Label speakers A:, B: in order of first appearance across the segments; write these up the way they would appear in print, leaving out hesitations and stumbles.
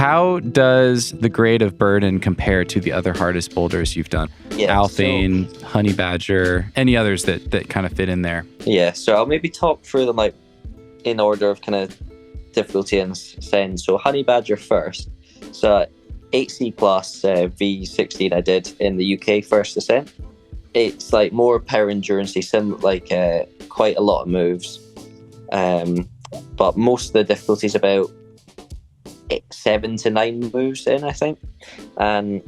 A: How does the grade of Burden compare to the other hardest boulders you've done?
B: Yeah,
A: Alphane, Honey Badger, any others that kind of fit in there?
B: Yeah, so I'll maybe talk through them like in order of kind of difficulty and ascent. So Honey Badger first. So 8C plus V16 I did in the UK first ascent. It's like more power endurance, quite a lot of moves. But most of the difficulty is about 7 to 9 moves in, I think. And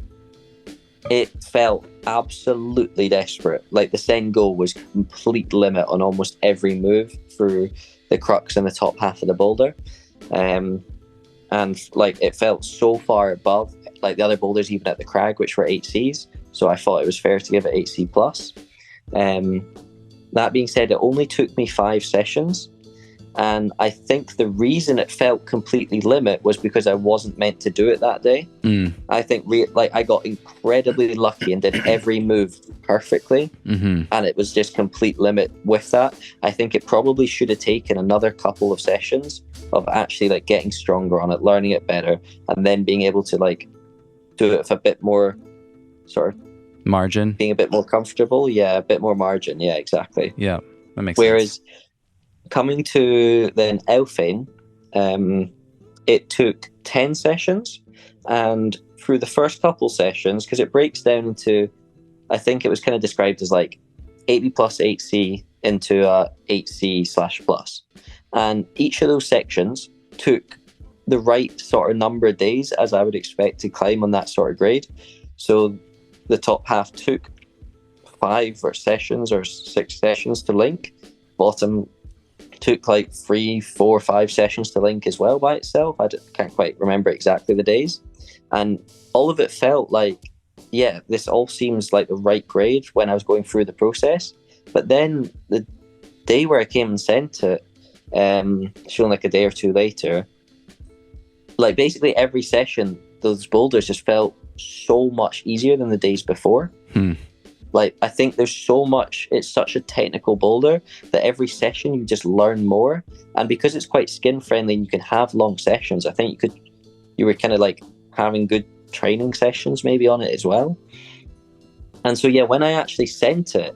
B: it felt absolutely desperate. Like the send goal was complete limit on almost every move through the crux in the top half of the boulder. And like it felt so far above like the other boulders, even at the crag, which were 8Cs. So I thought it was fair to give it 8C plus. That being said, it only took me 5 sessions. And I think the reason it felt completely limit was because I wasn't meant to do it that day. I think I got incredibly lucky and did every move perfectly. And it was just complete limit with that. I think it probably should have taken another couple of sessions of actually like getting stronger on it, learning it better, and then being able to like do it with a bit more sort of
A: margin,
B: being a bit more comfortable. Yeah, a bit more margin. Yeah, exactly.
A: Yeah, that makes
B: sense.
A: sense.
B: Coming to then Alphane, it took 10 sessions, and through the first couple sessions, because it breaks down into, I think it was kind of described as like 8B plus 8C into a 8C / plus, and each of those sections took the right sort of number of days as I would expect to climb on that sort of grade. So the top half took 5 sessions or 6 sessions to link. Bottom took like 3, 4, 5 sessions to link as well by itself. I can't quite remember exactly the days. And all of it felt like, yeah, this all seems like the right grade when I was going through the process. But then the day where I came and sent it, showing like a day or two later, like basically every session, those boulders just felt so much easier than the days before. Like, I think there's so much, it's such a technical boulder that every session you just learn more. And because it's quite skin friendly and you can have long sessions, I think you were kind of like having good training sessions maybe on it as well. And so, yeah, when I actually sent it,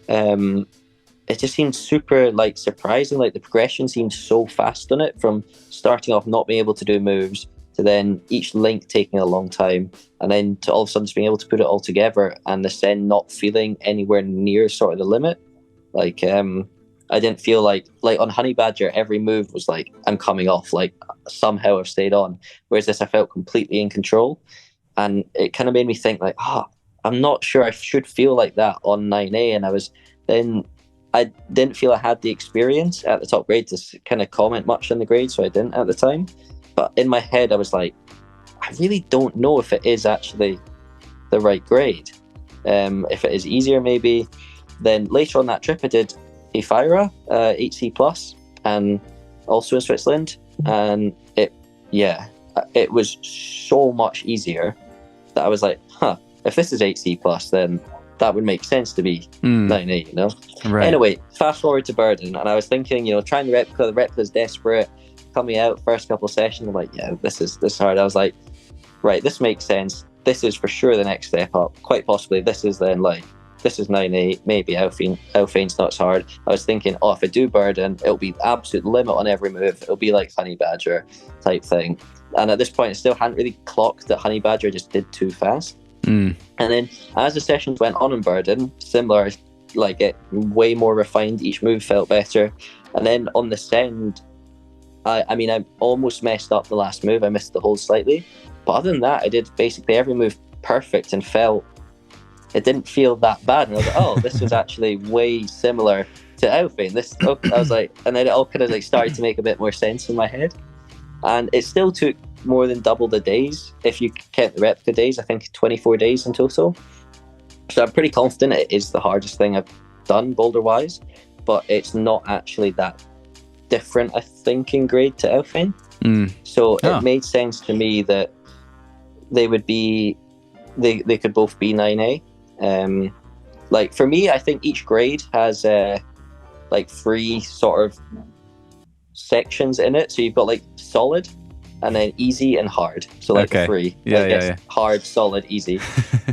B: it just seemed super like surprising. Like the progression seemed so fast on it, from starting off not being able to do moves to then each link taking a long time, and then to all of a sudden just being able to put it all together and the send not feeling anywhere near sort of the limit. Like I didn't feel like on Honey Badger every move was like I'm coming off, like somehow I've stayed on, whereas this I felt completely in control. And it kind of made me think like, I'm not sure I should feel like that on 9A. And I didn't feel I had the experience at the top grade to kind of comment much on the grade, so I didn't at the time. But in my head, I was like, I really don't know if it is actually the right grade. If it is easier, maybe. Then later on that trip, I did Ephira, 8C plus, and also in Switzerland. And it was so much easier that I was like, if this is 8C plus, then that would make sense to be 9A, you know?
A: Right.
B: Anyway, fast forward to Burden, and I was thinking, trying the replica's desperate. Coming out first couple of sessions, I'm like, yeah, this is hard. I was like, right, this makes sense. This is for sure the next step up. Quite possibly this is 9A, maybe Alphane's not as hard. I was thinking, if I do Burden, it'll be absolute limit on every move. It'll be like Honey Badger type thing. And at this point, I still hadn't really clocked that Honey Badger just did too fast. And then as the sessions went on in Burden, similar, like it way more refined, each move felt better. And then on the send, I almost messed up the last move. I missed the hold slightly. But other than that, I did basically every move perfect and it didn't feel that bad. And I was like, this was actually way similar to Alphane. I was like, and then it all kind of like started to make a bit more sense in my head. And it still took more than double the days. If you count the replica days, I think 24 days in total. So I'm pretty confident it is the hardest thing I've done boulder-wise, but it's not actually that different, I think, in grade to Alphane. So it made sense to me that they could both be 9A. Like for me, I think each grade has like 3 sort of sections in it. So you've got like solid, and then easy and hard. So like
A: Okay.
B: a 3.
A: Yeah,
B: like
A: yeah.
B: Hard, solid, easy.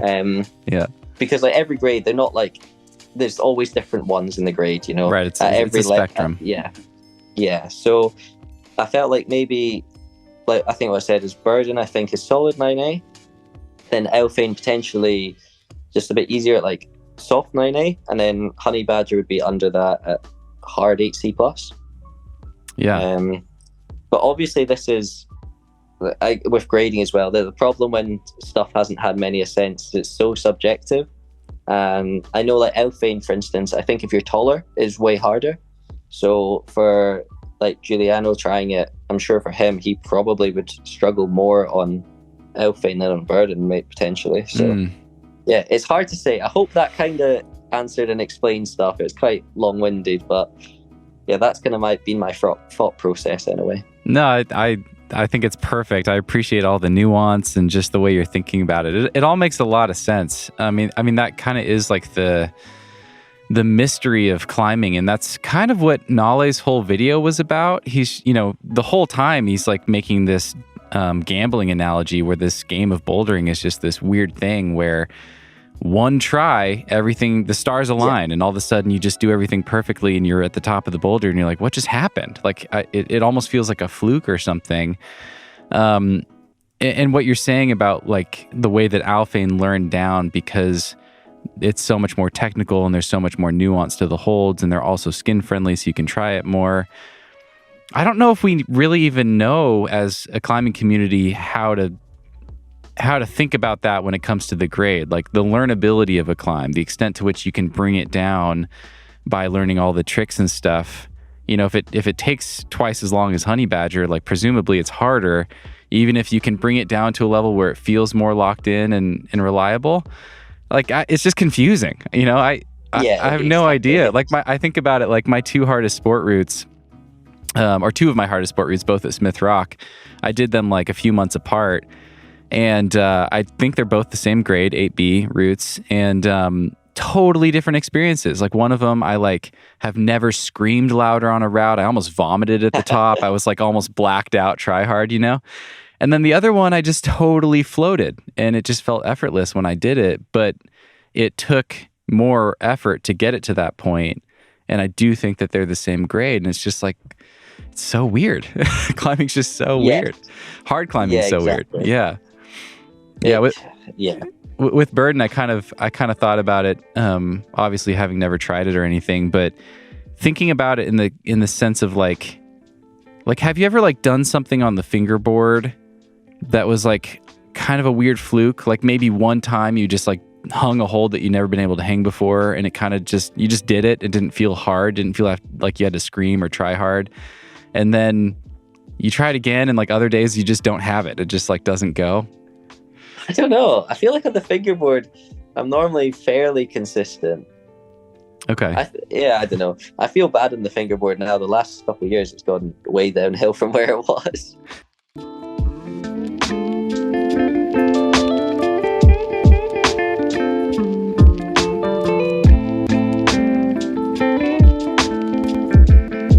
A: Yeah.
B: Because like every grade, they're not like, there's always different ones in the grade, you know.
A: Right. It's
B: at
A: a spectrum.
B: Yeah. So I felt like maybe, like I think what I said is Burden, I think, is solid 9A. Then Elfane potentially just a bit easier at like soft 9A, and then Honey Badger would be under that at hard 8C+.
A: Yeah.
B: But obviously this is, with grading as well, the problem when stuff hasn't had many ascents, it's so subjective. And I know like Elfane, for instance, I think if you're taller is way harder. So for like Giuliano trying it, I'm sure for him, he probably would struggle more on Elfane than on Burden, potentially. So yeah, it's hard to say. I hope that kind of answered and explained stuff. It's quite long-winded, but yeah, that's kind of been my thought process anyway.
A: No, I think it's perfect. I appreciate all the nuance and just the way you're thinking about it. It all makes a lot of sense. I mean that kind of is like the mystery of climbing, and that's kind of what Nale's whole video was about. He's, the whole time he's like making this gambling analogy where this game of bouldering is just this weird thing where one try, the stars align, and all of a sudden you just do everything perfectly and you're at the top of the boulder and you're like, what just happened? Like it almost feels like a fluke or something. And what you're saying about like the way that Alphane learned down, because it's so much more technical and there's so much more nuance to the holds, and they're also skin friendly so you can try it more. I don't know if we really even know as a climbing community how to think about that when it comes to the grade, like the learnability of a climb, the extent to which you can bring it down by learning all the tricks and stuff. If it takes twice as long as Honey Badger, like presumably it's harder, even if you can bring it down to a level where it feels more locked in and reliable. Like it's just confusing. I have no idea. Like I think about it, like my two hardest sport routes, or two of my hardest sport routes, both at Smith Rock, I did them like a few months apart. And I think they're both the same grade, 8B routes, and totally different experiences. Like one of them, I like have never screamed louder on a route. I almost vomited at the top. I was like almost blacked out, try hard, And then the other one, I just totally floated, and it just felt effortless when I did it. But it took more effort to get it to that point. And I do think that they're the same grade, and it's just like, it's so weird. Climbing's just so weird. Hard climbing is so weird. Yeah. With Burden, I kind of thought about it. Obviously, having never tried it or anything, but thinking about it in the sense of like, have you ever like done something on the fingerboard that was like kind of a weird fluke? Like maybe one time you just like hung a hold that you'd never been able to hang before, and it kind of you just did it. It didn't feel hard. Didn't feel like you had to scream or try hard, and then you try it again, and like other days you just don't have it. It just like doesn't go.
B: I don't know. I feel like on the fingerboard, I'm normally fairly consistent.
A: Okay.
B: I don't know. I feel bad on the fingerboard now. The last couple of years, it's gone way downhill from where it was.